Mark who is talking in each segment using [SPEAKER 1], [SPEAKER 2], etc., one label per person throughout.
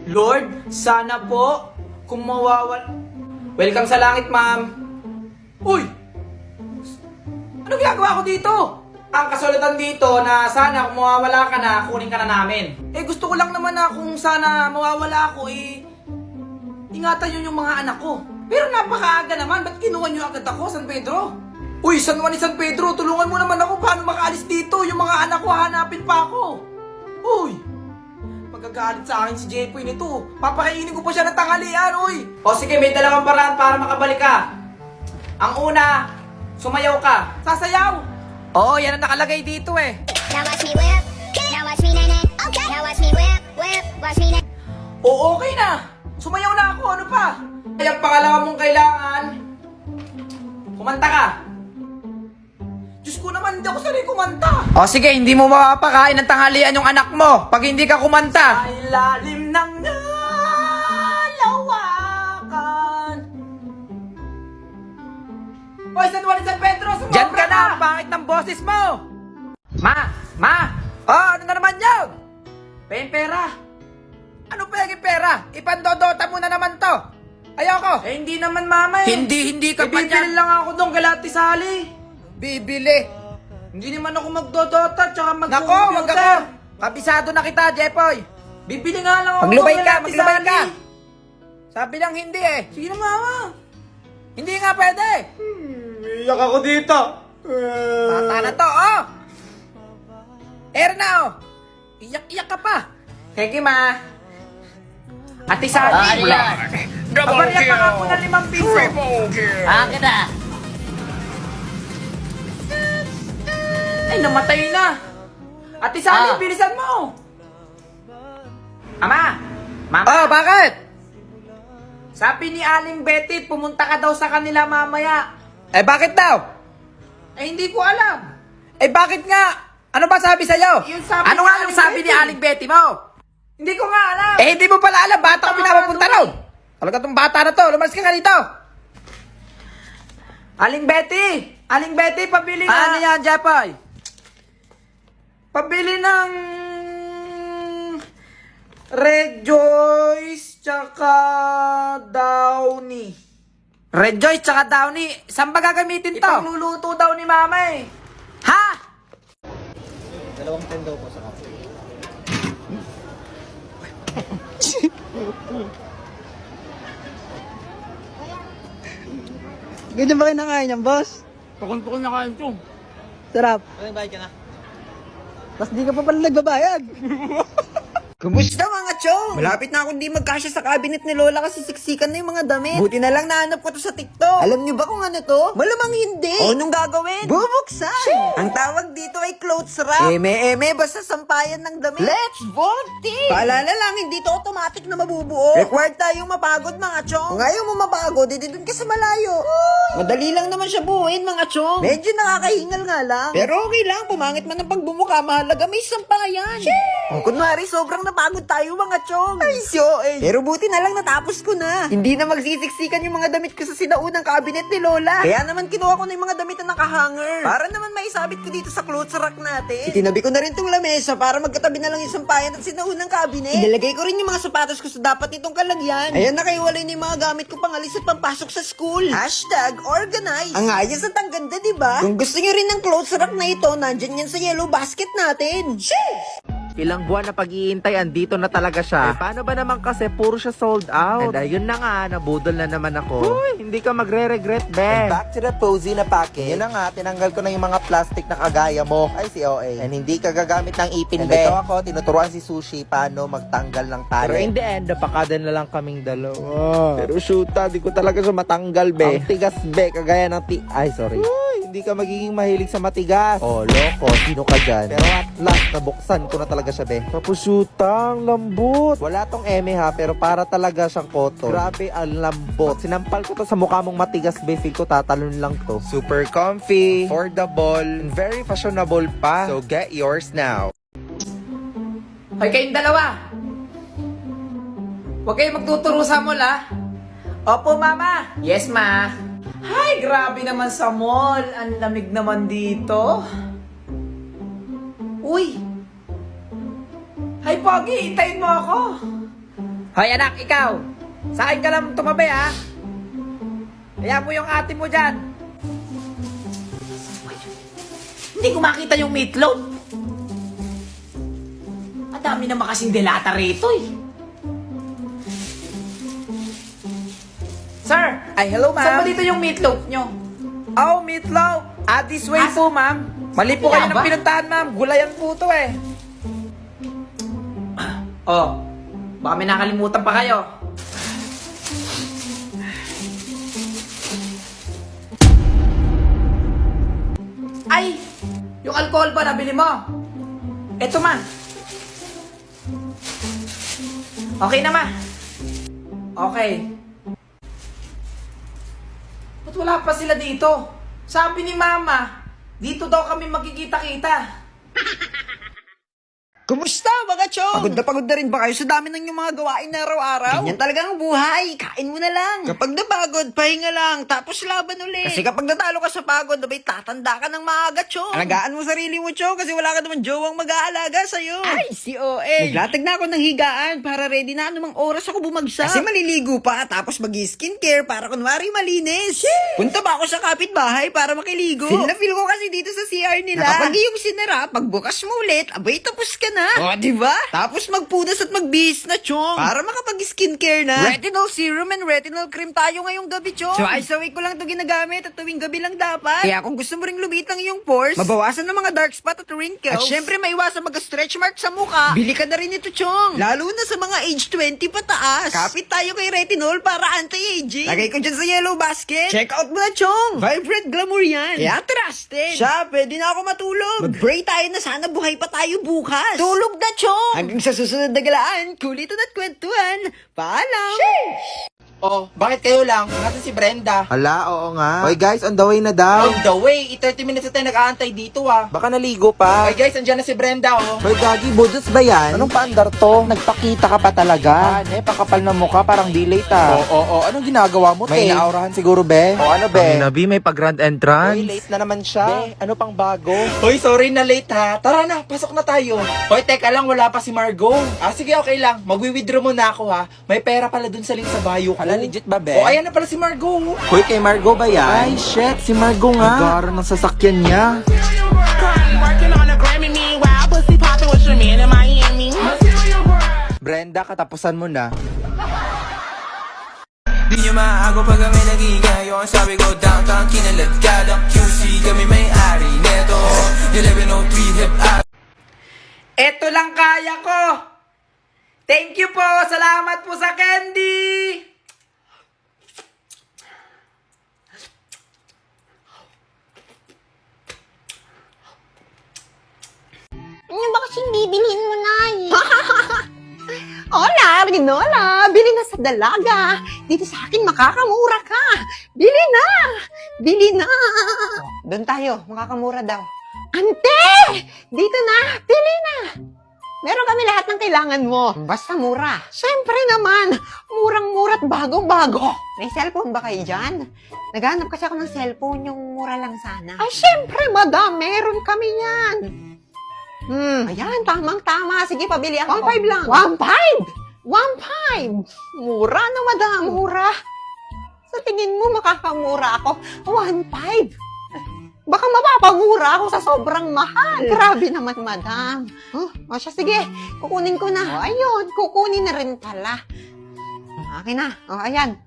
[SPEAKER 1] Lord, sana po, kung Welcome sa langit, ma'am. Uy! Ano ginagawa ko dito? Ang kasulatan dito na sana kung mawawala ka na, kunin ka na namin. Gusto ko lang naman na kung sana mawawala ako, ingatan nyo yung mga anak ko. Pero napakaaga naman, ba't kinuha nyo agad ako, San Pedro? Uy, San Juan ni San Pedro, tulungan mo naman ako paano makaalis dito. Yung mga anak ko, hanapin pa ako. Uy! Magagalit sa akin si Jepoy nito. Papakainin ko pa siya ng tanghalian, uy! O sige, may dalawang paraan para makabalik ka. Ang una, sumayaw ka. Sasayaw! Oo, yan ang nakalagay dito eh.
[SPEAKER 2] Now watch me whip, now watch me nay-nay. Okay. Now watch me whip, watch me nay.
[SPEAKER 1] Oo, okay na. Sumayaw na ako, ano pa? Ay, ang pangalawa mong kailangan, kumanta ka. Diyos ko naman, hindi ako sanay kumanta. O sige, hindi mo mapapakain ng tanghalian yung anak mo pag hindi ka kumanta. Sa ilalim ng nalawakan. Oy, San Juan, San Pedro, sumobra
[SPEAKER 3] Diyan ka na! Ang pangit ng boses mo! Ma!
[SPEAKER 1] Oh, ano na naman yun? Pera.
[SPEAKER 3] Ano pa yung pera? Ipandodota mo na naman to! Ayoko!
[SPEAKER 1] Hindi naman, mama eh.
[SPEAKER 3] Hindi ka pa
[SPEAKER 1] Bibili
[SPEAKER 3] niyan.
[SPEAKER 1] lang ako doon kay Lati Sally.
[SPEAKER 3] Bibili!
[SPEAKER 1] Hindi naman ako magdodota, tsaka
[SPEAKER 3] Nako, wag ako! Kabisado na kita, Jepoy!
[SPEAKER 1] Bibili nga lang ako
[SPEAKER 3] Maglubay
[SPEAKER 1] doon kay
[SPEAKER 3] ka,
[SPEAKER 1] Lati
[SPEAKER 3] maglubay
[SPEAKER 1] Sally.
[SPEAKER 3] ka! Sabi lang hindi eh!
[SPEAKER 1] Sige na, mama.
[SPEAKER 3] Hindi nga pwede!
[SPEAKER 1] Iyak ako dito.
[SPEAKER 3] Tata na to, oh! Na, oh! Iyak-iyak ka pa!
[SPEAKER 1] Thank you, ma. Ate Sally. Abariya pa nga po ng 5 piso.
[SPEAKER 4] Akin na!
[SPEAKER 1] Ay, namatay na. Ate Sally, bilisan mo. Ama. Mama.
[SPEAKER 3] Oh, bakit?
[SPEAKER 1] Sabi ni Aling Betty, pumunta ka daw sa kanila mamaya.
[SPEAKER 3] Bakit daw?
[SPEAKER 1] Hindi ko alam.
[SPEAKER 3] Bakit nga? Ano ba sabi sa'yo?
[SPEAKER 1] Yung sabi
[SPEAKER 3] Ano
[SPEAKER 1] ni
[SPEAKER 3] nga yung
[SPEAKER 1] Aling
[SPEAKER 3] sabi ni
[SPEAKER 1] Betty.
[SPEAKER 3] Aling Betty mo?
[SPEAKER 1] Hindi ko nga alam.
[SPEAKER 3] Hindi mo pala alam, bata ko
[SPEAKER 1] Tama
[SPEAKER 3] pinapapunta
[SPEAKER 1] nga
[SPEAKER 3] raw. Talaga tong bata na to, lumalas ka nga dito.
[SPEAKER 1] Aling Betty, pabili nga.
[SPEAKER 3] Ano yan, Jepoy?
[SPEAKER 1] Pabili ng Rejoice tsaka Downy.
[SPEAKER 3] Rejoice tsaka Downy, saan ba gagamitin to?
[SPEAKER 1] Ipagluluto daw ni mama eh.
[SPEAKER 3] Ha?
[SPEAKER 4] Ganyan ba kinakain yan, boss?
[SPEAKER 1] Pakon na kain to.
[SPEAKER 4] Sarap.
[SPEAKER 1] Bayad ka na.
[SPEAKER 4] Tapos di ka pa pala nagbabayad.
[SPEAKER 3] Kumusta mga chong? Malapit na akong di magkasya sa cabinet ni Lola kasi siksikan na yung mga damit. Buti na lang nahanap ko to sa TikTok. Alam niyo ba kung ano to? Malamang hindi. O anong gagawin? Bubuksan. Ang tawag dito ay clothes rack. Eme, basta sampayan ng damit. Let's vote! Paalala lang, hindi to automatic na mabubuo. Required tayong mapagod mga chong. Kung ayaw mo mapagod, edi dun ka sa malayo. Madali lang naman siya buuin mga chong. Medyo nakakahingal nga lang. Pero okay lang, pumangit man ang pagbumuka, mahalaga may sampayan. O kunwari, sobrang napagod tayo mga chong. Ay, Pero buti na lang natapos ko na. Hindi na magsisiksikan yung mga damit ko sa sinaunang cabinet ni Lola. Kaya naman kinuha ko na yung mga damit na nakahanger. Para naman maisabit ko dito sa clothes rack natin. Itinabi ko na rin tong lamesa para magkatabi na lang yung sampayan at sinaunang cabinet. Inilagay ko rin yung mga sapatos ko sa dapat nitong kalagyan. Ayan, nakaiwalay na yung mga gamit ko pangalis at pampasok sa school. #organize. Ang ayos at ang ganda, diba? Kung gusto nyo rin ng clothes rack na ito, nandyan yan sa yellow basket natin.
[SPEAKER 5] Ilang buwan na pag-iintay, andito na talaga siya. Paano ba naman kasi puro siya sold out? And ayun na nga, nabudol na naman ako. Uy, hindi ka magre-regret, be.
[SPEAKER 6] And back to the Posy na package. Yun na nga, tinanggal ko na yung mga plastic na kagaya mo. Ay, si OA. And hindi ka gagamit ng ipin,
[SPEAKER 5] And
[SPEAKER 6] be.
[SPEAKER 5] ito
[SPEAKER 6] ako, tinuturuan si Sushi paano magtanggal ng tali.
[SPEAKER 5] Pero in the end, napakada na lang kaming dalawa. Pero shoota, di ko talaga siya matanggal, be. Ang tigas, be, kagaya ng Ay, sorry.
[SPEAKER 6] Uy, hindi ka magiging mahilig sa matigas. Oh, loko, sino ka dyan? Pero at last, nabuksan ko na talaga siya, be.
[SPEAKER 5] Tapos shoota, ang lambot.
[SPEAKER 6] Wala tong eme ha, pero para talaga siyang cotton.
[SPEAKER 5] Grabe, ang lambot. Sinampal ko to sa mukha mong matigas, be. Feel ko tatalon lang to.
[SPEAKER 6] Super comfy, affordable, and very fashionable pa. So get yours now.
[SPEAKER 1] Hoy kayong dalawa. Huwag kayong magtuturo sa mall, ha? Opo, mama. Yes, ma. Ay, grabe naman sa mall. Ang lamig naman dito. Uy. Hay, Pogi, hintayin mo ako. Hoy anak, ikaw! Sa akin ka lang tumabi ha! Hayaan mo yung ate mo dyan! Hindi ko makita yung meatloaf! Ang dami naman kasing delata rito eh! Sir!
[SPEAKER 3] Ay, hello,
[SPEAKER 1] Saan ba
[SPEAKER 3] ma'am.
[SPEAKER 1] dito yung meatloaf nyo?
[SPEAKER 3] Oh, meatloaf.
[SPEAKER 1] This way po, ma'am. Mali po kayo
[SPEAKER 3] Kaya
[SPEAKER 1] ng
[SPEAKER 3] ba?
[SPEAKER 1] pinuntahan, ma'am. Gulayan po to eh. Oh, baka may nakalimutan pa kayo. Ay! Yung alcohol ba nabili mo? Eto, ma. Okay na, ma. Okay. Ba't wala pa sila dito? Sabi ni mama, dito daw kami magkikita-kita.
[SPEAKER 3] Kumusta, mga chong? Pagod na rin ba kayo sa dami ng inyong mga gawain na araw-araw? Ganyan talaga ang buhay. Kain mo na lang. Kapag napagod, pahinga lang. Tapos laban ulit. Kasi kapag natalo ka sa pagod, abay tatanda ka ng maaga, chong. Alagaan mo sarili mo, chong. Kasi wala ka naman jowang mag-aalaga sa'yo. Ay, si OA. Naglatag na ako ng higaan para ready na anumang oras ako bumagsak. Kasi maliligo pa, tapos mag-skincare para kunwari malinis. Punta ba ako sa kapitbahay para makiligo? Feel na feel ko kasi dito sa CR nila. Na kapag yung sinara, pagbukas mo ulit, abay tapos ka na. O, diba? Tapos magpunas at magbihis na, chong. Para makapag-skincare na. Retinol serum and retinol cream tayo ngayong gabi, chong. Twice a week ko lang ito ginagamit at tuwing gabi lang dapat. Kaya kung gusto mo ring lumit ang iyong pores, mabawasan ng mga dark spot at wrinkles, at syempre maiwasan mag-stretch mark sa mukha, bili ka na rin ito, chong. Lalo na sa mga age 20 pataas. Kapit tayo kay retinol para anti-aging. Lagay ko dyan sa yellow basket. Check out mo na, chong. Vibrant glamour yan. Kaya trusted. Siya, pwede na ako matulog. Mag-pray tayo na sana buhay pa tayo bukas. Tulog na, chong. Hanggang sa susunod na galaan, kulitan at kwentuhan. Paalam.
[SPEAKER 6] Oh, bakit kayo lang? Nasaan si Brenda? Hala, oo nga. Hoy guys, on the way na daw.
[SPEAKER 1] On the way, 30 minutes na tayo nag-aantay dito ah.
[SPEAKER 6] Baka naligo pa.
[SPEAKER 1] Hoy guys, andyan na si Brenda oh.
[SPEAKER 6] Hoy Gagi, budots ba yan? Anong paandar to? Nagpakita ka pa talaga. Pakapal na mukha, parang delay ta. Oo, anong ginagawa mo,
[SPEAKER 5] May
[SPEAKER 6] naaurahan siguro, be? O ano, be?
[SPEAKER 5] Nabi, may pag-grand entrance.
[SPEAKER 6] Hoy, late na naman siya. Be, ano pang bago?
[SPEAKER 1] Hoy, sorry na late ha. Tara na, pasok na tayo. Hoy, teka lang, wala pa si Margot. Sige, okay lang. Magwi-withdraw muna ako ha. May pera pala dun sa link sa bio ko.
[SPEAKER 6] Hala, legit ba, be?
[SPEAKER 1] Oh, ayan na pala si Margot.
[SPEAKER 6] Hoy, kay Margot ba yan? Ay, shit, si Margot nga.
[SPEAKER 5] Gara ng sasakyan niya.
[SPEAKER 7] Working on a Grammy, meanwhile, pussy poppin' with your man in Miami.
[SPEAKER 6] Brenda, katapusan mo na.
[SPEAKER 8] Di niyo maago pag kami nagigayo. Ang sabi ko downtown, kinalagkadang QC. Kami may-ari neto 1103 hip hop.
[SPEAKER 1] Eto lang kaya ko. Thank you po. Salamat po sa candy.
[SPEAKER 2] Ano ba kasing bibilhin mo, Nay?
[SPEAKER 3] Hola, Rinola! Bili na sa dalaga! Dito sa akin, makakamura ka! Bili na! Bili na! Doon tayo, makakamura daw. Ante! Dito na! Bili na! Meron kami lahat ng kailangan mo. Basta mura. Siyempre naman, murang-mura at bagong-bago. May cellphone ba kayo dyan? Naghanap kasi ako ng cellphone, yung mura lang sana. Ay, siyempre, madam, meron kami yan. Ayan, tamang-tama. Sige, pabili ako. 1.5 lang. 1.5? 1.5? Mura na, madam. Mura. Sa tingin mo, makakamura ako. 1.5? Baka mapapamura ako sa sobrang mahal. Grabe naman, madam. O siya, sige. Kukunin ko na. O, ayun. Kukunin na rin pala. Akin na. O, ayan.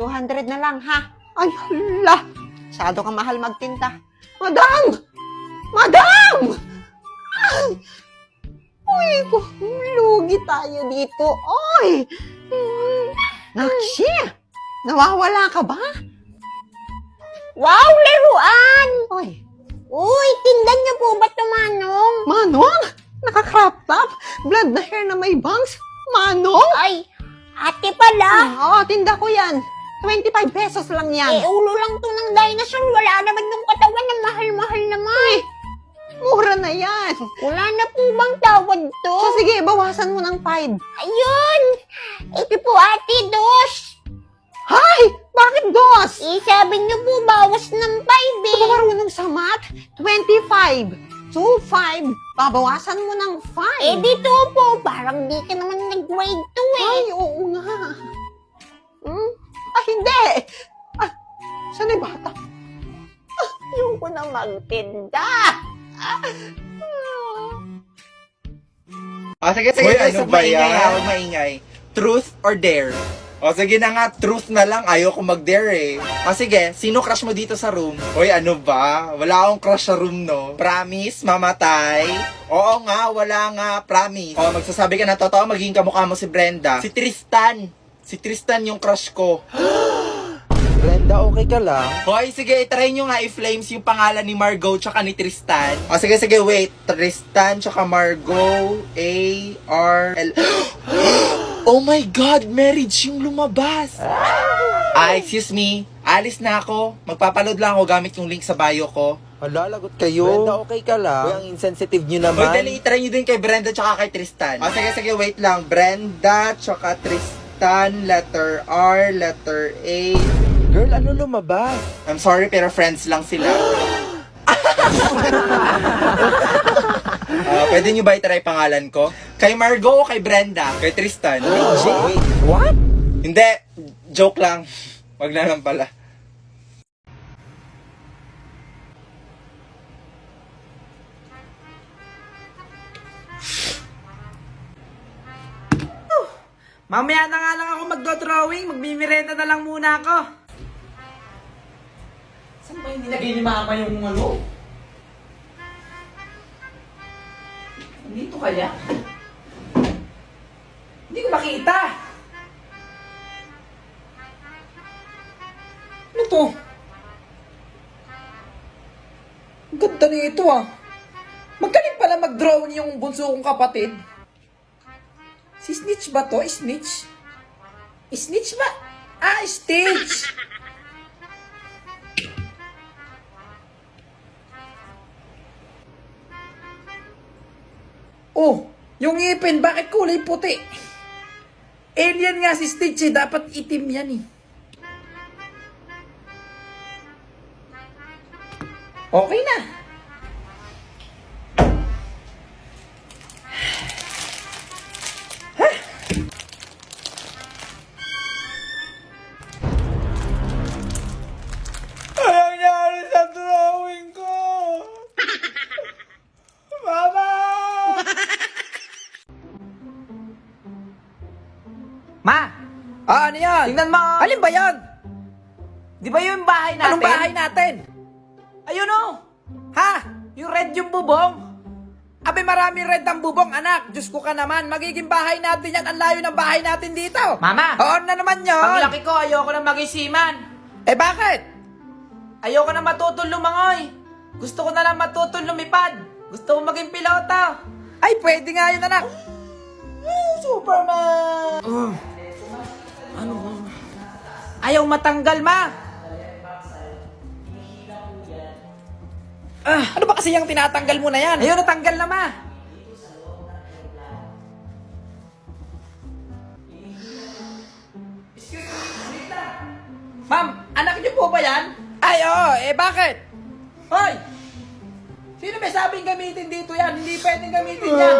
[SPEAKER 3] 200 na lang, ha? Ay, hala. Masyado kang mahal magtinta. Madam! Madam! Ay! Uy, lugi tayo dito. Oy! Nakshi! Nawawala ka ba?
[SPEAKER 2] Wow, laruan!
[SPEAKER 3] Oy!
[SPEAKER 2] Uy, tindan niyo po ba ito, Manong?
[SPEAKER 3] Manong! Naka-crop top? Blood na hair na may bangs? Manong!
[SPEAKER 2] Ay, ate pala.
[SPEAKER 3] Oo, tinda ko yan. 25 pesos lang yan.
[SPEAKER 2] Ulo lang to ng dinosaur. Wala naman yung katawan na mahal-mahal naman.
[SPEAKER 3] Mura na yan.
[SPEAKER 2] Wala na po bang tawad to?
[SPEAKER 3] So, sige, bawasan mo ng 5.
[SPEAKER 2] Ayun! Ito po, ate, dos.
[SPEAKER 3] Hay! Bakit dos?
[SPEAKER 2] Sabi niyo po, bawas ng 5
[SPEAKER 3] Ito ba marunong sa math? 25. So, 5. Babawasan mo ng 5.
[SPEAKER 2] Dito po, parang di ka naman nag-grade 2
[SPEAKER 3] Ay, oo magtinda.
[SPEAKER 6] Sige,
[SPEAKER 5] Uy, ano
[SPEAKER 6] Huwag
[SPEAKER 5] ba
[SPEAKER 6] maingay,
[SPEAKER 5] yan?
[SPEAKER 6] ha? Huwag maingay. Truth or dare? Sige na nga, truth na lang. Ayoko mag-dare sige, sino crush mo dito sa room? Uy, ano ba? Wala akong crush sa room, no? Promise, mamatay? Oo nga, wala nga, promise. Magsasabi ka na totoo, magiging kamukha mo si Brenda. Si Tristan. Si Tristan yung crush ko.
[SPEAKER 5] Brenda, okay ka lang?
[SPEAKER 6] Hoy, sige, try nyo nga i-flames yung pangalan ni Margot tsaka ni Tristan. Sige, wait. Tristan tsaka Margot, A-R-L... Oh my God, marriage yung lumabas. Excuse me. Alis na ako. Magpapaload lang ako gamit yung link sa bio ko.
[SPEAKER 5] Hala, lagot kayo. Brenda, okay ka lang? Uy, ang insensitive nyo
[SPEAKER 6] Hoy,
[SPEAKER 5] naman.
[SPEAKER 6] dali, try nyo din kay Brenda tsaka kay Tristan. Sige, wait lang. Brenda tsaka Tristan, letter R, letter A.
[SPEAKER 5] Girl, ano lumabas?
[SPEAKER 6] I'm sorry, pero friends lang sila. Pwede nyo ba itry pangalan ko? Kay Margot o kay Brenda? Kay Tristan?
[SPEAKER 5] Wait, what?
[SPEAKER 6] Hindi, joke lang. Wag na lang pala.
[SPEAKER 1] Mamaya na nga lang ako magdo-drawing. Magbimirenda na lang muna ako. Saan ba yung nilagay ni Mama yung ano? Dito kaya? Hindi ko makita. Ano to? Ang ganda nito ah. Magaling pala mag-drawing yung bunso kong kapatid. Si Snitch ba to? Snitch? Snitch ba? Stitch! Oh, yung ngipin, bakit kulay puti? Alien nga si Stitch dapat itim yan eh. Okay na. Anong nangyari sa drawing ko? Mama! Ma!
[SPEAKER 3] Ano yan?
[SPEAKER 1] Tingnan mo!
[SPEAKER 3] Alin ba yan?
[SPEAKER 1] Di ba yung bahay natin?
[SPEAKER 3] Anong bahay natin?
[SPEAKER 1] Ayun o! Ha? Yung red yung bubong?
[SPEAKER 3] Abe, maraming red ang bubong, anak. Diyos ko ka naman. Magiging bahay natin yan. Ang layo ng bahay natin dito.
[SPEAKER 1] Mama!
[SPEAKER 3] Oo na naman yun.
[SPEAKER 1] Paglaki ko, ayoko na maging seaman.
[SPEAKER 3] Bakit?
[SPEAKER 1] Ayoko na matutol lumangoy. Gusto ko na lang matutol lumipad. Gusto ko maging piloto.
[SPEAKER 3] Ay, pwede nga yun, anak.
[SPEAKER 1] Superman! Ano ba? Ayaw matanggal, ma!
[SPEAKER 3] Ano ba kasi yung tinatanggal mo na yan?
[SPEAKER 1] Ayaw natanggal na, ma! Ma'am, anak niyo po ba yan?
[SPEAKER 3] Ay, oo. Bakit?
[SPEAKER 1] Hoy! Sino may sabing gamitin dito yan? Hindi pwedeng gamitin yan.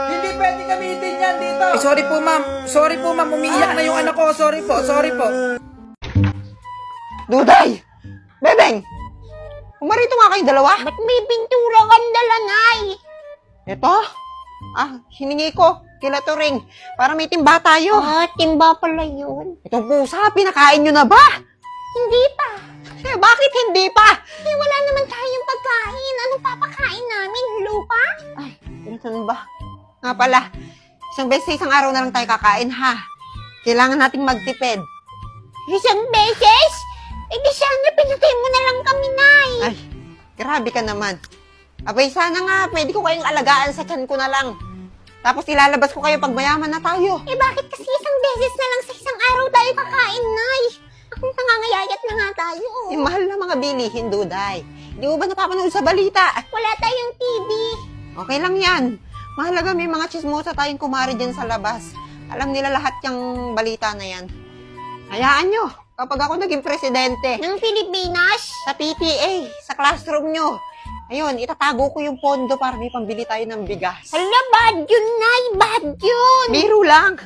[SPEAKER 1] Hindi pwedeng gamitin yan dito.
[SPEAKER 3] Sorry po, ma'am. Sorry po, ma'am. Umiiyak na yung anak ko. Sorry po. Sorry po.
[SPEAKER 9] Duday! Bebeng! Umarito nga kayong dalawa.
[SPEAKER 2] Ba't may pintura kang dala, Nay?
[SPEAKER 9] Ito? Hiningi ko. Kila Turing. Para may timba tayo.
[SPEAKER 2] Timba pala yun.
[SPEAKER 9] Itong pusa, pinakain nyo na ba?
[SPEAKER 2] Hindi pa.
[SPEAKER 9] Bakit hindi pa?
[SPEAKER 2] Wala naman tayong pagkain. Anong papakain namin? Lupa?
[SPEAKER 9] Ganun ba? Nga pala, isang beses sa isang araw na lang tayo kakain, ha? Kailangan nating magtipid.
[SPEAKER 2] Isang beses? Di sana pinatay mo na lang kami, Nay.
[SPEAKER 9] Ay, grabe ka naman. Abay, sana nga, pwede ko kayong alagaan sa tiyan ko na lang. Tapos ilalabas ko kayo pag mayaman na tayo.
[SPEAKER 2] Bakit kasi isang beses na lang sa isang araw tayo kakain, Nay? Akong nangangayayat na nga tayo.
[SPEAKER 9] Mahal na mga bilihin, Duday. Di mo ba napapanood sa balita?
[SPEAKER 2] Wala tayong TV.
[SPEAKER 9] Okay lang yan. Mahalaga may mga chismosa tayong kumari dyan sa labas. Alam nila lahat yung balita na yan. Hayaan nyo, kapag ako naging presidente,
[SPEAKER 2] Ng Pilipinas?
[SPEAKER 9] sa PTA, sa classroom nyo, ayun, itatago ko yung pondo para may pambili tayo ng bigas.
[SPEAKER 2] Hala, bad yun, Nay. Bad yun.
[SPEAKER 9] Biro lang.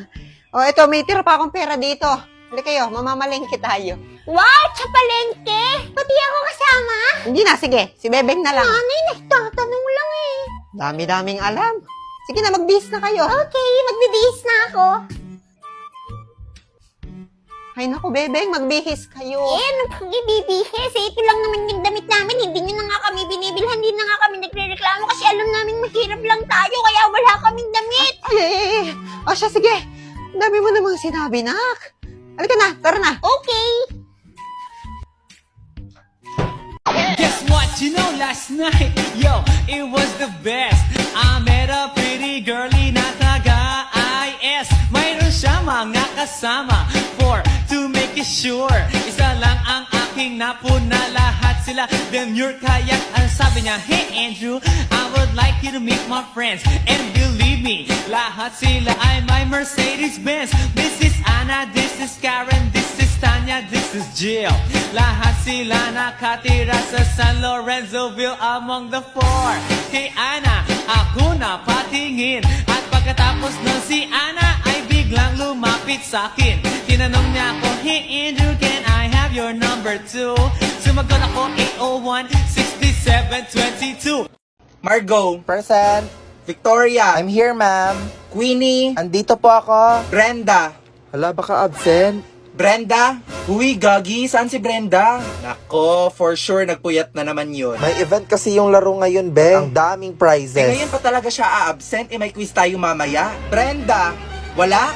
[SPEAKER 9] O, eto, may tira pa akong pera dito. Hindi kayo, mamamalengke tayo.
[SPEAKER 2] Wow, sa palengke! Pati ako kasama?
[SPEAKER 9] Hindi na, sige. Si Bebeng na lang.
[SPEAKER 2] Nanay, nagtatanong lang eh.
[SPEAKER 9] Dami-daming alam. Sige na, magbihis na kayo.
[SPEAKER 2] Okay, magbibihis na ako.
[SPEAKER 9] Ay naku, Bebeng, magbihis kayo.
[SPEAKER 2] Eh, ano pang ibibihis? Eh, ito lang naman yung damit namin. Hindi nyo na nga kami binibilhan. Hindi na nga kami nagre-reklamo kasi alam namin mahirap lang tayo kaya wala kaming damit.
[SPEAKER 9] Ay. O siya, sige. Ang dami mo namang sinabi, nak. Halika na, tara na.
[SPEAKER 2] Okay.
[SPEAKER 8] Guess what? You know, last night, yo, it was the best. I met a pretty girlie na taga-IS. Mayroon siya mga kasama to make it sure. Isa lang ang aking napuna, lahat sila demure. Kaya ang sabi niya, hey Andrew, I would like you to meet my friends. And believe me, lahat sila ay my Mercedes-Benz. This is Anna, this is Karen, this is Tanya, this is Jill. Lahat sila nakatira sa San Lorenzoville among the four. Kay Anna, ako na patingin. At pagkatapos nun si Anna ay biglang lumapit sa akin. Tinanong niya ako, hey Andrew, can I have your number too? Sumagot ako, 801-6722.
[SPEAKER 6] Margo,
[SPEAKER 5] Present.
[SPEAKER 6] Victoria,
[SPEAKER 5] I'm here, ma'am.
[SPEAKER 6] Queenie,
[SPEAKER 5] Andito po ako.
[SPEAKER 6] Brenda.
[SPEAKER 5] Hala, baka absent.
[SPEAKER 6] Brenda? Uy, Gagi, saan si Brenda? Nako, for sure nagpuyat na naman yun.
[SPEAKER 5] May event kasi yung laro ngayon, Beng. Ang daming prizes.
[SPEAKER 6] Ngayon pa talaga siya a-absent, may quiz tayo mamaya. Brenda, wala?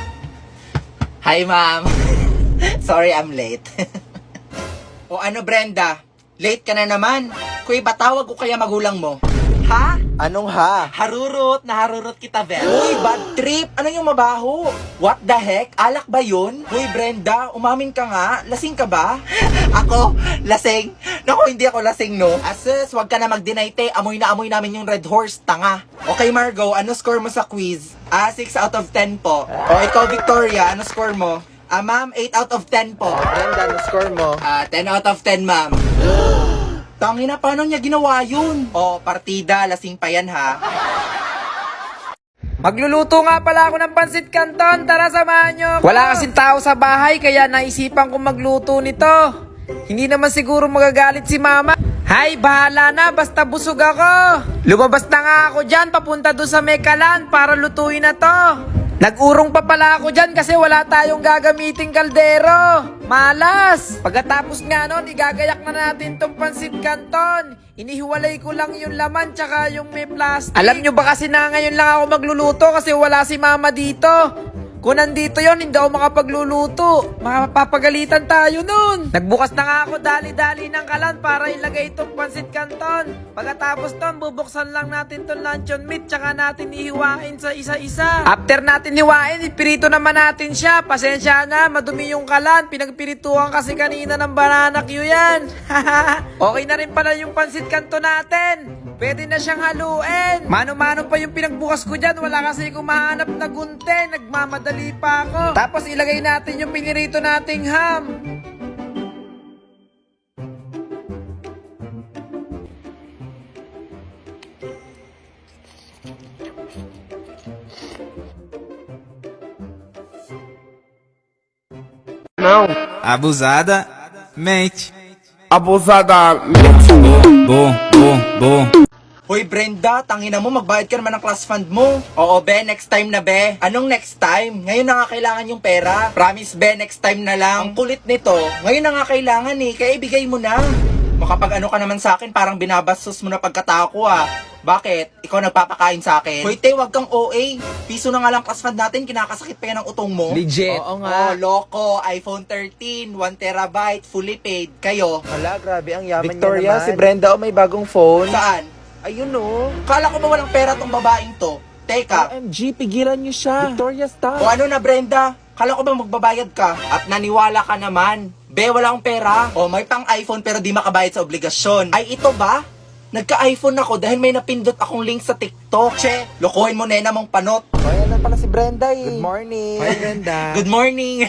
[SPEAKER 6] Hi, ma'am. Sorry, I'm late. O ano, Brenda? Late ka na naman. Kuy, batawag ko kaya magulang mo? Ha?
[SPEAKER 5] Anong ha?
[SPEAKER 6] Naharurot kita, Vel. Uy, bad trip. Ano yung mabaho? What the heck? Alak ba yun? Uy, Brenda, umamin ka nga. Lasing ka ba? Ako? Lasing? Naku, hindi ako lasing, no? Asus, wag ka na mag-deny, te. Amoy na amoy namin yung Red Horse, tanga. Okay, Margo, ano score mo sa quiz? 6 out of 10 po. O, ikaw, Victoria, ano score mo? Ma'am, 8 out of 10 po.
[SPEAKER 5] Brenda, ano score mo?
[SPEAKER 6] 10 out of 10, ma'am. Tangina, paano niya ginawa yun? O, partida, lasing pa yan, ha?
[SPEAKER 1] Magluluto nga pala ako ng pansit canton. Tara, samahan nyo ako. Wala kasing tao sa bahay kaya naisipan kong magluto nito. Hindi naman siguro magagalit si mama. Hay, bahala na, basta busog ako. Lumabas na nga ako dyan, papunta doon sa Mekalan para lutuin na to. Nag-urong pa pala ako dyan kasi wala tayong gagamiting kaldero. Malas! Pagkatapos nga nun, igagayak na natin tong pansit canton. Inihiwalay ko lang yung laman tsaka yung may plastic. Alam nyo ba kasi na ngayon lang ako magluluto kasi wala si mama dito. Kung nandito yon, hindi ako makapagluluto. Mapapagalitan tayo nun. Nagbukas na nga ako dali-dali ng kalan para ilagay itong pansit canton. Pagkatapos ton, bubuksan lang natin itong luncheon meat tsaka natin ihiwain sa isa-isa. After natin hiwain, ipirito naman natin siya. Pasensya na, madumi yung kalan. Pinagpirituhan kasi kanina ng banana Q yan. Okay na rin pala yung pansit canton natin. Pwede na siyang haluin. Mano-mano pa yung pinagbukas ko dyan. Wala kasi kung mahanap na gunte. Nagmamadali pa ako. Tapos ilagay natin yung pinirito nating ham.
[SPEAKER 8] Abusada, mente.
[SPEAKER 7] Abusada.
[SPEAKER 8] Boom, boom, boom.
[SPEAKER 6] Hoy, Brenda, tangina mo, magbayad ka naman ng class fund mo. Oo, be, next time na, be. Anong next time? Ngayon na nga kailangan yung pera. Promise, be, next time na lang. Ang kulit nito, ngayon na nga kailangan eh, kaya ibigay mo na. Makapag ano ka naman sa akin, parang binabastos mo na pagkatao ko ah. Bakit? Ikaw nagpapakain sa akin? Hoy, te, wag kang OA. Piso na nga lang class fund natin, kinakasakit pa yan ang utong mo.
[SPEAKER 1] Legit.
[SPEAKER 5] Oo nga.
[SPEAKER 6] Oh, loko, iPhone 13, 1 terabyte, fully paid. Kayo?
[SPEAKER 5] Hala, grabe ang yaman
[SPEAKER 6] Victoria,
[SPEAKER 5] niya naman. Si Brenda, may bagong phone.
[SPEAKER 6] Saan?
[SPEAKER 5] Ayun oh.
[SPEAKER 6] Kala ko ba walang pera tong babaeng to? Teka.
[SPEAKER 5] OMG, pigilan niyo siya. Victoria, stop.
[SPEAKER 6] O ano na, Brenda? Kala ko ba magbabayad ka? At naniwala ka naman. Be, wala akong pera. O, may pang iPhone pero di makabayad sa obligasyon. Ay, ito ba? Nagka-iPhone ako dahil may napindot akong link sa TikTok. Che, lokohin mo nena mong panot.
[SPEAKER 5] Ayan na pala si Brenda eh. Good morning. Hi, Brenda.
[SPEAKER 6] Good morning.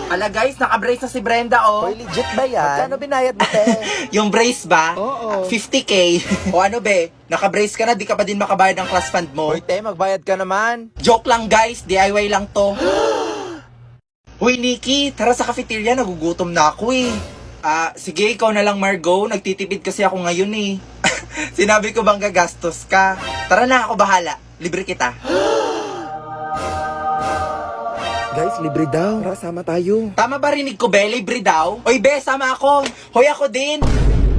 [SPEAKER 6] Ala guys, naka-brace na si Brenda, oh.
[SPEAKER 5] Hoy, legit ba yan? Magkano binayad mo, te?
[SPEAKER 6] Yung brace ba?
[SPEAKER 5] Oo.
[SPEAKER 6] 50K. O ano, be? Naka-brace ka na, di ka pa din makabayad ng class fund mo.
[SPEAKER 5] Hoy, te, magbayad ka naman.
[SPEAKER 6] Joke lang guys, DIY lang to. Uy, Nikki, tara sa cafeteria, nagugutom na ako eh. Sige, ikaw na lang, Margo. Nagtitipid kasi ako ngayon eh. Sinabi ko bang gagastos ka? Tara na, ako bahala. Libre kita.
[SPEAKER 5] Guys, libre daw. Tara, sama tayo.
[SPEAKER 6] Tama ba rinig ko, Be? Libre daw? Oy, Be, sama ako. Hoy, ako din.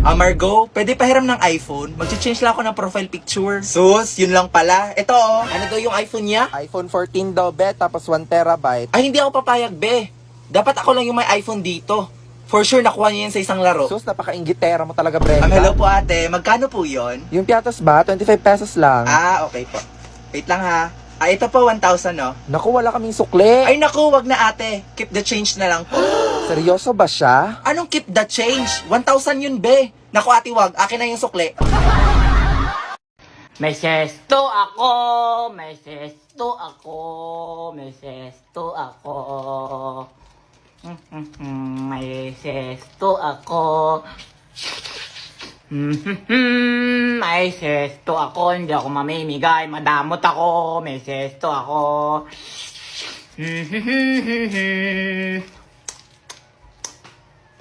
[SPEAKER 6] Margo, pwede pahiram ng iPhone? Mag-change lang ako ng profile picture. Sus, yun lang pala. Ito oh, ano daw yung iPhone niya?
[SPEAKER 5] iPhone 14 daw, Be, tapos 1 terabyte.
[SPEAKER 6] Ay, hindi ako papayag, Be. Dapat ako lang yung may iPhone dito. For sure, nakuha niya yan sa isang laro.
[SPEAKER 5] Sus, napaka-inggitera mo talaga, Brenda.
[SPEAKER 6] Hello po ate, magkano po yon?
[SPEAKER 5] Yung piatos ba? 25 pesos lang.
[SPEAKER 6] Okay po. Wait lang ha. Ito po, 1,000 no?
[SPEAKER 5] Naku, wala kaming sukli.
[SPEAKER 6] Ay naku, wag na ate. Keep the change na lang po.
[SPEAKER 5] Seryoso ba siya?
[SPEAKER 6] Anong keep the change? 1,000 yun, be. Naku ate, wag. Akin na yung sukli.
[SPEAKER 8] May sesto ako, may sesto ako, may sesto ako. May sesto ako. May sesto ako, hindi ako mamimigay, madamot ako, may sesto ako.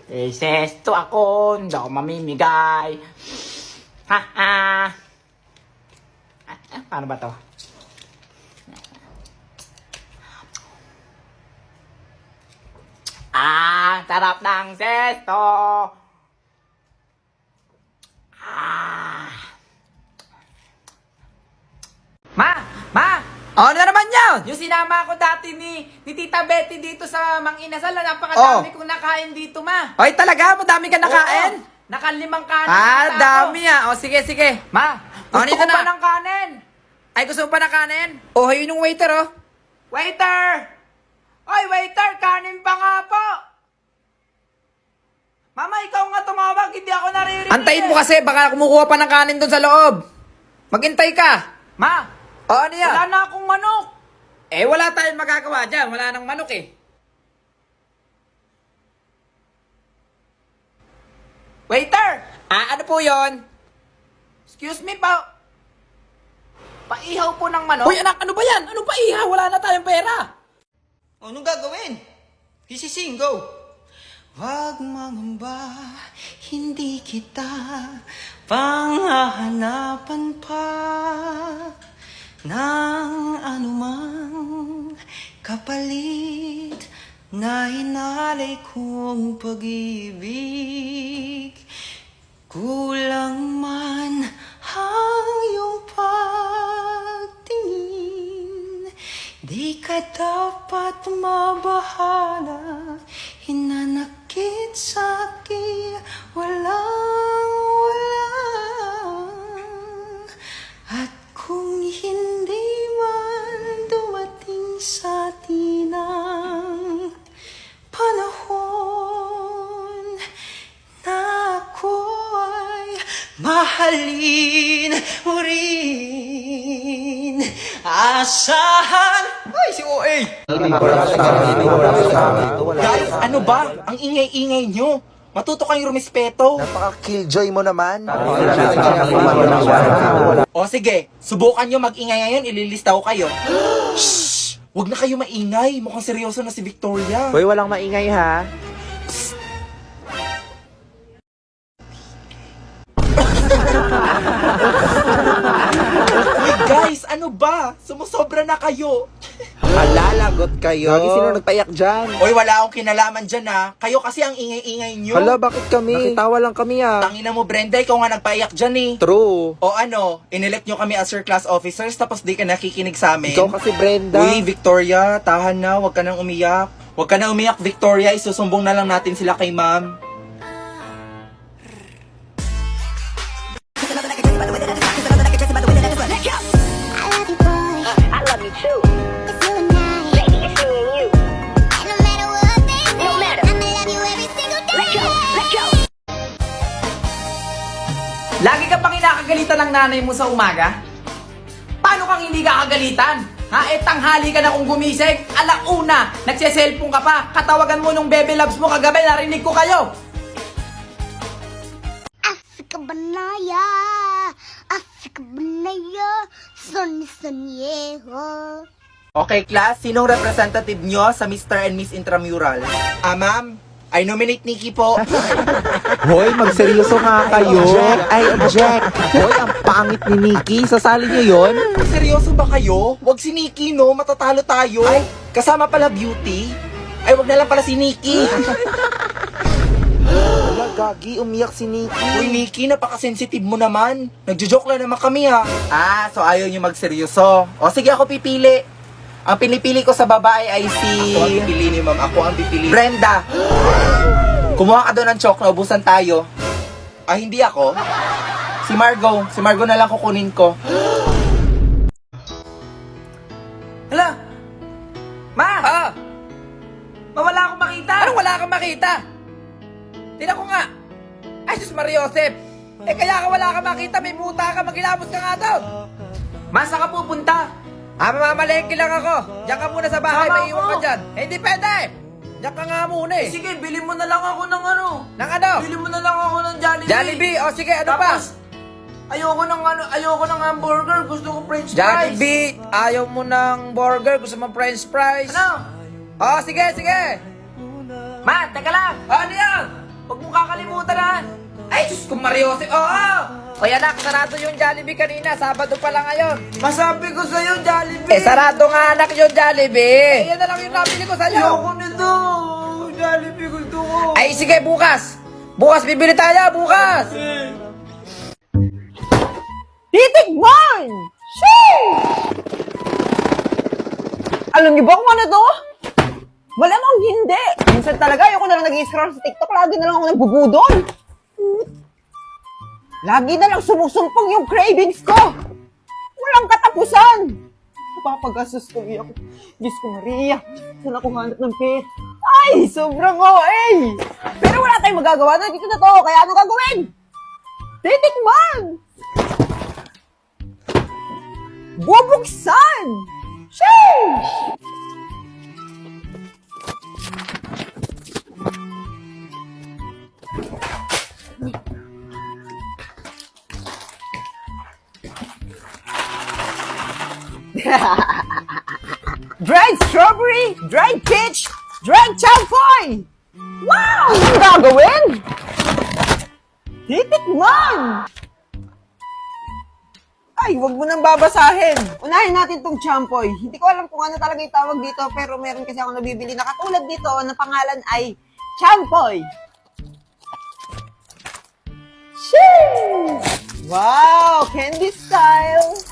[SPEAKER 8] May sesto ako, hindi ako mamimigay. Ha ha. Paano ba to? Sarap ng sesto.
[SPEAKER 1] Ma! Ano na naman yun? Yung sinama ko dati ni Tita Betty dito sa Mang Inasal, napakadami kong nakain dito, ma. Ay, talaga? Madami ka nakain? Nakalimang kanin. Dami ah. Sige. Ma, gusto ko pa ng kanin. Ay, gusto mo pa ng kanin? Yun yung waiter, oh. Waiter! Oy, waiter, kanin pa nga po. Mama, ikaw nga tumawag, hindi ako naririnig. Antayin mo kasi, baka kumukuha pa ng kanin doon sa loob. Maghintay ka. Ma, ano yan? Wala na akong manok. Wala tayong magagawa dyan. Wala nang manok eh. Waiter! Ano po yon? Excuse me pa. Paihaw po ng manok. Hoy anak, ano ba yan? Ano paihaw? Wala na tayong pera.
[SPEAKER 3] Anong gagawin? Hisising, go! Wag mangamba, hindi kita panghahanapan pa ng anumang kapalit na hinalay kong pag-ibig. Kulang man ang iyong pagtingin, di ka dapat mabahala, hinanakit sa'kin, walang-wala. At kung hindi man dumating sa atin ang panahon na ako ay mahalin mo rin, asahan. Ay, si OA!
[SPEAKER 6] Guys, ano ba? Ang ingay-ingay nyo. Matuto kayong rumispeto.
[SPEAKER 5] Napaka-killjoy mo naman.
[SPEAKER 6] Sige, subukan nyo mag-ingay ngayon, ililista ko kayo. Shhh! Huwag na kayo maingay. Mukhang seryoso na si Victoria.
[SPEAKER 5] Hoy, walang maingay ha.
[SPEAKER 6] Uy, guys, ano ba? Sumusobra na kayo.
[SPEAKER 5] Alalagot kayo. Lagi sino nagpaiyak dyan?
[SPEAKER 6] Oy, wala akong kinalaman dyan ha. Kayo kasi ang ingay-ingay nyo.
[SPEAKER 5] Hala, bakit kami? Nakitawa lang kami ah.
[SPEAKER 6] Tangina mo, Brenda, ikaw nga nagpaiyak dyan eh.
[SPEAKER 5] True.
[SPEAKER 6] O ano, inelect nyo kami as your class officers tapos di ka nakikinig sa amin.
[SPEAKER 5] Ikaw kasi Brenda.
[SPEAKER 6] Uy, Victoria, tahan na, huwag ka nang umiyak. Huwag ka nang umiyak, Victoria, isusumbong na lang natin sila kay ma'am.
[SPEAKER 2] I love you too. It's you and I. Baby, it's me and you. And no matter what they say, no matter. I'ma love you every single day. Let go.
[SPEAKER 1] Lagi ka pang inakagalitan ng nanay mo sa umaga? Paano kang hindi ka kagalitan? Tanghali ka na kung gumising, alauna, nagse-cellphone ka pa, katawagan mo nung bebe loves mo kagabi, narinig ko kayo.
[SPEAKER 2] Afrika Banaya. Afrika Banaya. Sunny, sunny,
[SPEAKER 6] Okay, class, sinong representative nyo sa Mr. and Miss Intramural? Ma'am, I nominate Nikki po.
[SPEAKER 5] Hoy, magseryoso nga kayo. Object. Hoy, ang pangit ni Nikki. Sasali niyo yon?
[SPEAKER 6] Seryoso ba kayo? Wag si Nikki, no? Matatalo tayo. Ay, kasama pala Beauty. Ay, wag na lang pala si Nikki.
[SPEAKER 5] Wala, gagi. Umiyak si Nikki.
[SPEAKER 6] Uy, Nikki, napaka-sensitive mo naman. Nagjo-joke lang naman kami, ha? So ayaw nyo magseryoso. O, sige, ako pipili. Ang pinipili ko sa babae ay si... Ako ang pipili ni ma'am. Ako ang pipili. Brenda! Kumuha ka doon ng chok, naubusan tayo. Hindi ako. Si Margo. Si Margo na lang kukunin ko.
[SPEAKER 1] Hala! Ma! Wala akong makita! Anong wala kang makita? Tingnan ko nga! Ay, Diyos Maria Josep! Kaya ka wala kang makita, may muta ka, magilabos ka nga daw! Ma, saan ka pupunta? Mamamalengke lang ako! Diyan ka muna sa bahay, may iwan ka dyan! Hindi pwede! Diyan ka nga muna eh! Sige, bili mo na lang ako ng ano? Ng ano? Bili mo na lang ako ng Jollibee! Jollibee! O sige, ano pa? Ayoko ng hamburger, gusto ko french fries! Jollibee! Ayaw mo ng burger, gusto mo french fries! Ano? O, sige! Ma, teka lang! Ano yan? Huwag mong kakalimutan na! Ay, Diyos ko, Mariose! Oo! O yan anak, sarado yung Jollibee kanina. Sabado pa lang ngayon. Masabi ko sa'yo, Jollibee. Sarado nga anak yung Jollibee. Yan na lang yung nabili ko sa'yo. Ayoko nito. Jollibee gusto ko. Ay, sige, bukas. Bukas, bibili tayo, bukas.
[SPEAKER 9] Titikman! Sheesh! Alam niyo ba kung ano to? Malamang hindi. Minsan talaga, ayoko na lang nag-scroll sa TikTok. Lagi na lang ako nagbubudol. Lagi na lang sumusumpong yung cravings ko. Walang katapusan. Napapagastos ko ako. Diyos ko Maria, saan ako hanap ng pet? Ay, sobrang OA. Pero wala tayong magagawa na dito na to. Kaya ano gagawin? Titikman! Bubuksan! Sheesh! Dried strawberry, dried peach, dried champoy! Wow! Anong gagawin? Titikman! Ay, wag mo nang babasahin. Unahin natin tong champoy. Hindi ko alam kung ano talaga yung tawag dito, pero meron kasi ako nabibili na katulad dito na pangalan ay champoy. Sheesh! Wow! Candy style!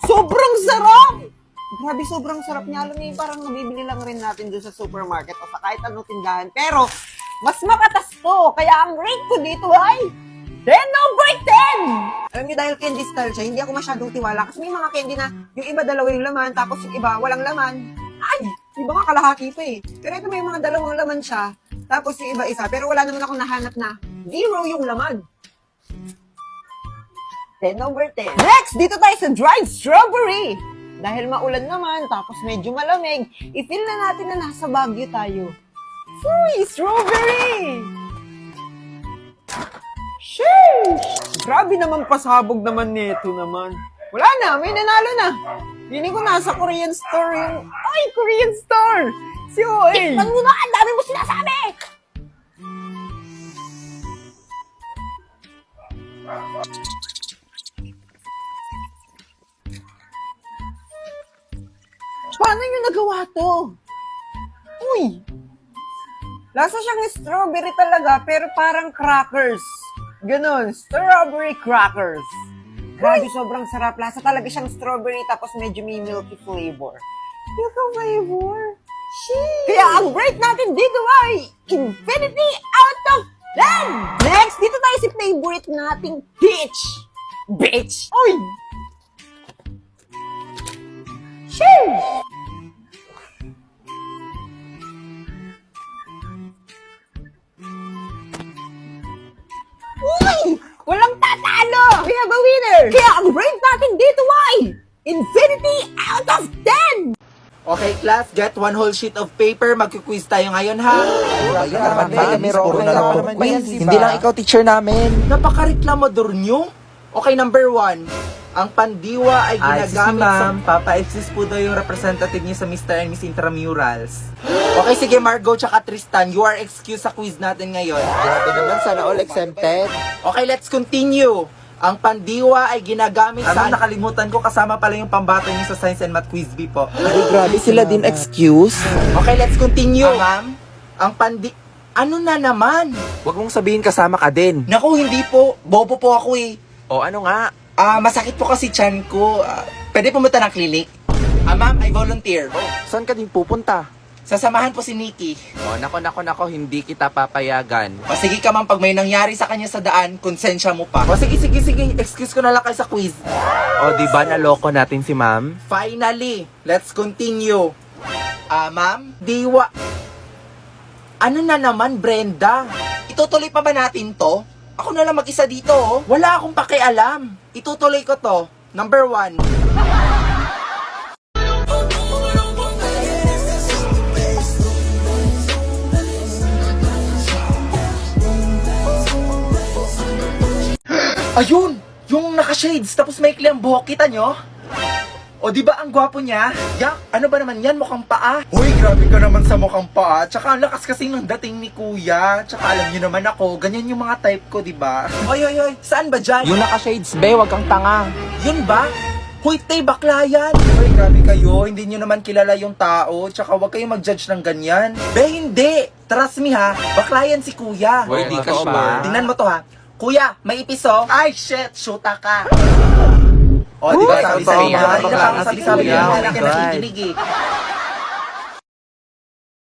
[SPEAKER 9] Sobrang sarap! Grabe, sobrang sarap niya. Alam niyo, parang nabibili lang rin natin doon sa supermarket o sa kahit anong tindahan. Pero, mas makatas to. Kaya ang rate ko dito ay 10 over 10! Alam niyo, dahil candy style siya, hindi ako masyadong tiwala. Kasi may mga candy na yung iba dalawa yung laman, tapos yung iba walang laman. Ay! Iba nga kalahati pa eh. Pero ito may mga dalawang laman siya, tapos yung iba isa. Pero wala naman akong nahanap na 0 yung laman. 10 over 10. Next, dito tayo sa dried strawberry. Dahil maulan naman, tapos medyo malamig, i-feel na natin na nasa Baguio tayo. Uy, strawberry! Sheesh! Grabe naman pasabog naman nito naman. Wala na, may nanalo na. Hindi ko nasa Korean store yung... Ay, Korean store! Si OA! Tikman mo na, ang dami mo sinasabi! Paano nyo nagawa to? Uy! Lasa siyang strawberry talaga, pero parang crackers. Ganon, strawberry crackers. Grabe, sobrang sarap. Lasa talaga siyang strawberry, tapos medyo may milky flavor. Milky flavor? Sheesh! Kaya ang rate natin dito ay infinity out of 10! Next, dito tayo si favorite nating peach. Bitch! Uy! Sheesh! Uy! Walang tatalo! We have a winner! Kaya ang rate natin dito ay infinity out of 10!
[SPEAKER 6] Okay, class, get one whole sheet of paper. Magkuquiz tayo ngayon, ha? Hindi lang ikaw teacher namin. Napaka-reklamador nyo. Okay, number 1. Ang pandiwa ay
[SPEAKER 5] Ay, si
[SPEAKER 6] ginagamit
[SPEAKER 5] ma'am, papa-exist po daw yung representative niya sa Mr. and Miss Intramurals.
[SPEAKER 6] Okay, sige Margot tsaka Tristan, you are excused sa quiz natin ngayon.
[SPEAKER 3] Grabe naman, sana all exempted.
[SPEAKER 6] Okay, let's continue. Ang pandiwa ay ginagamit
[SPEAKER 5] Ano,
[SPEAKER 6] sa...
[SPEAKER 5] nakalimutan ko, kasama pala yung pambata niyo sa Science and Math Quiz B po.
[SPEAKER 3] Ay, grabe sila din excuse.
[SPEAKER 6] Okay, let's continue. Ma'am, ang Ano na naman?
[SPEAKER 5] Huwag mong sabihin kasama ka din.
[SPEAKER 6] Naku, hindi po. Bobo po ako eh.
[SPEAKER 5] O ano nga?
[SPEAKER 6] Masakit po kasi tiyan ko. Pwede pumunta ng clinic? Ma'am, I volunteer.
[SPEAKER 5] Saan ka din pupunta?
[SPEAKER 6] Sasamahan po si Nikki.
[SPEAKER 5] O, nako, hindi kita papayagan.
[SPEAKER 6] O sige ka ma'am, pag may nangyari sa kanya sa daan, konsensya mo pa.
[SPEAKER 5] O, sige. Excuse ko na lang kayo sa quiz. O, di ba naloko natin si ma'am?
[SPEAKER 6] Finally, let's continue. Ma'am, diwa. Ano na naman, Brenda? Itutuloy pa ba natin to? Ako na lang mag-isa dito, oh. Wala akong pakialam. Itutuloy ko to. Number 1. Ayun! Yung naka-shades, tapos may ang buhok. Kita nyo? O, di ba ang gwapo niya? Yak, ano ba naman yan? Mukhang paa. Uy, grabe ka naman sa mukhang paa. Tsaka ang lakas kasi ng dating ni kuya. Tsaka alam niyo naman ako, ganyan yung mga type ko, di ba? Oy, saan ba dyan?
[SPEAKER 5] Yung naka-shades, be, wag kang tanga.
[SPEAKER 6] Yun ba? Huy, tay, bakla yan. Uy, grabe kayo. Hindi niyo naman kilala yung tao. Tsaka wag kayong mag-judge ng ganyan. Be, hindi. Trust me ha. Bakla yan si kuya.
[SPEAKER 5] Uy, di ka sure?
[SPEAKER 6] Tingnan mo to ha. Kuya, may ipis oh. Ay, shit. Shoota ka. O, di ba?
[SPEAKER 5] Uy,
[SPEAKER 6] Sabi-sabi
[SPEAKER 5] totoo
[SPEAKER 6] niya.
[SPEAKER 5] ba?
[SPEAKER 6] Sabi-sabi
[SPEAKER 5] Bakla
[SPEAKER 6] niya.
[SPEAKER 5] si kuya.
[SPEAKER 6] Hindi ka
[SPEAKER 5] Oh my God.
[SPEAKER 6] nakikinig eh.